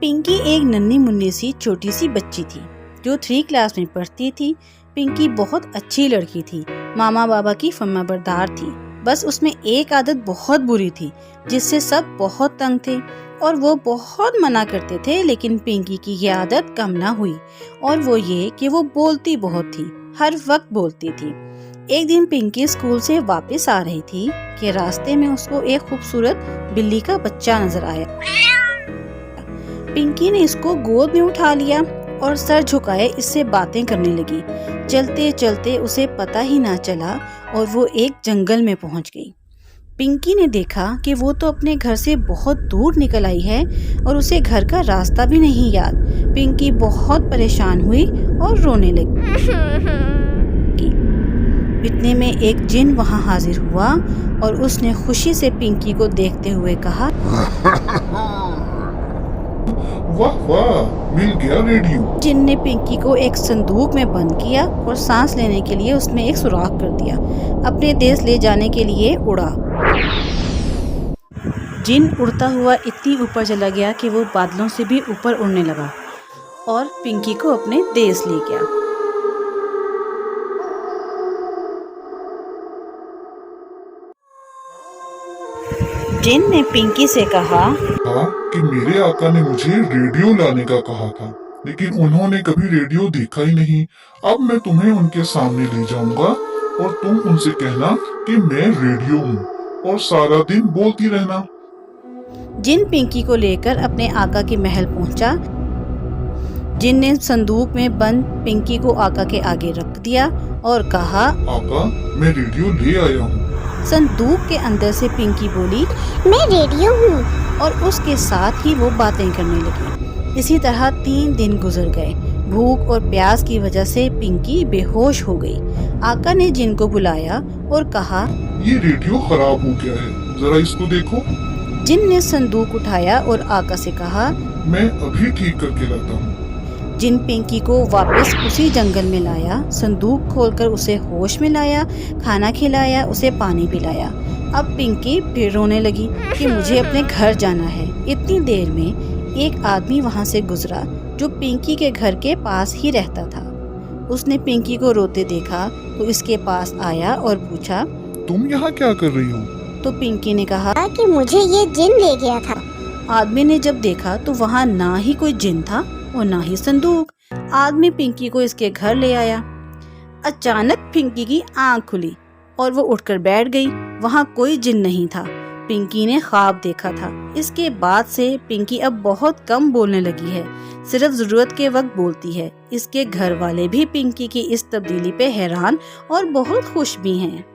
पिंकी एक नन्ही मुन्नी सी छोटी सी बच्ची थी जो 3 क्लास में पढ़ती थी। पिंकी बहुत अच्छी लड़की थी, मामा बाबा की फर्माबरदार थी। बस उसमें एक आदत बहुत बुरी थी जिससे सब बहुत तंग थे और वो बहुत मना करते थे, लेकिन पिंकी की ये आदत कम ना हुई। और वो ये कि वो बोलती बहुत थी, हर वक्त बोलती थी। एक दिन पिंकी स्कूल से वापस आ रही थी कि रास्ते में उसको एक खूबसूरत बिल्ली का बच्चा नजर आया। पिंकी ने इसको गोद में उठा लिया और सर झुकाए इससे बातें करने लगी। चलते चलते उसे पता ही ना चला और वो एक जंगल में पहुंच गई। पिंकी ने देखा कि वो तो अपने घर से बहुत दूर निकल आई है और उसे घर का रास्ता भी नहीं याद। पिंकी बहुत परेशान हुई और रोने लगी। इतने में एक जिन वहां हाजिर हुआ और उसने खुशी से पिंकी को देखते हुए कहा, वाह वाह, मिल गया रेडियो। जिन ने पिंकी को एक संदूक में बंद किया और सांस लेने के लिए उसमें एक सुराख कर दिया। अपने देश ले जाने के लिए उड़ा। जिन उड़ता हुआ इतनी ऊपर चला गया कि वो बादलों से भी ऊपर उड़ने लगा और पिंकी को अपने देश ले गया। जिन ने पिंकी से कहा कि मेरे आका ने मुझे रेडियो लाने का कहा था, लेकिन उन्होंने कभी रेडियो देखा ही नहीं। अब मैं तुम्हें उनके सामने ले जाऊंगा और तुम उनसे कहना कि मैं रेडियो हूँ और सारा दिन बोलती रहना। जिन पिंकी को लेकर अपने आका के महल पहुंचा। जिन ने संदूक में बंद पिंकी को आका के आगे रख दिया और कहा, आका, मैं रेडियो ले आया हूँ। संदूक के अंदर से पिंकी बोली, मैं रेडियो हूँ। और उसके साथ ही वो बातें करने लगी। इसी तरह 3 दिन गुजर गए। भूख और प्यास की वजह से पिंकी बेहोश हो गई। आका ने जिन को बुलाया और कहा, ये रेडियो खराब हो गया है, जरा इसको देखो। जिन ने संदूक उठाया और आका से कहा, मैं अभी ठीक करके लाता हूँ। जिन पिंकी को वापस उसी जंगल में लाया, संदूक खोलकर उसे होश में लाया, खाना खिलाया, उसे पानी पिलाया। अब पिंकी फिर रोने लगी कि मुझे अपने घर जाना है। इतनी देर में एक आदमी वहां से गुजरा जो पिंकी के घर के पास ही रहता था। उसने पिंकी को रोते देखा तो इसके पास आया और पूछा, तुम यहाँ क्या कर रही हो? तो पिंकी ने कहा कि मुझे ये जिन ले गया था। आदमी ने जब देखा तो वहाँ ना ही कोई जिन था और ना ही संदूक। आदमी पिंकी को इसके घर ले आया। अचानक पिंकी की आंख खुली और वो उठकर बैठ गई। वहाँ कोई जिन नहीं था। पिंकी ने ख्वाब देखा था। इसके बाद से पिंकी अब बहुत कम बोलने लगी है, सिर्फ जरूरत के वक्त बोलती है। इसके घर वाले भी पिंकी की इस तब्दीली पे हैरान और बहुत खुश भी हैं।